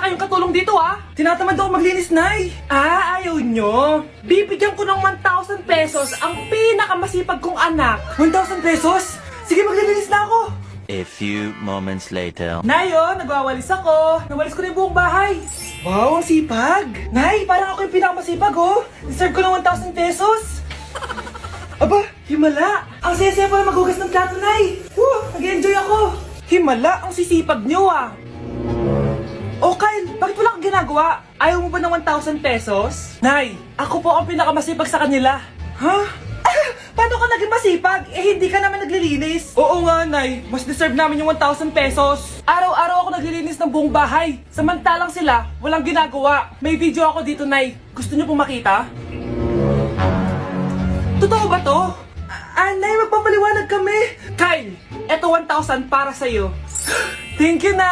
wala kayong katulong dito ah. Tinatamad ako maglinis, Nay. Ayaw nyo. Bibigyan ko ng 1,000 pesos ang pinakamasipag kong anak. 1,000 pesos? Sige, maglilinis na ako. A few moments later. Nay, oh, nagwawalis ako. Nawalis ko na yung buong bahay. Wow, ang sipag. Nay, parang ako yung pinakamasipag, oh. Deserve ko ng 1,000 pesos. Aba, himala. Ang saya-saya pala maghugas ng plato, Nay. Nag-enjoy ako. Himala, ang sisipag nyo, ah. Oh, Kyle, bakit wala kang ginagawa? Ayaw mo ba ng 1,000 pesos? Nay, ako po ang pinakamasipag sa kanila. Ha? Paano ka naging masipag? Hindi ka naman naglilinis. Oo nga, Nay. Mas deserve namin yung 1,000 pesos. Araw-araw ako naglilinis ng buong bahay. Samantalang sila, walang ginagawa. May video ako dito, Nay. Gusto niyo pong makita? Totoo ba to? Nay, magpapaliwanag kami. Kyle, eto 1,000 para sa'yo. Thank you, Nay.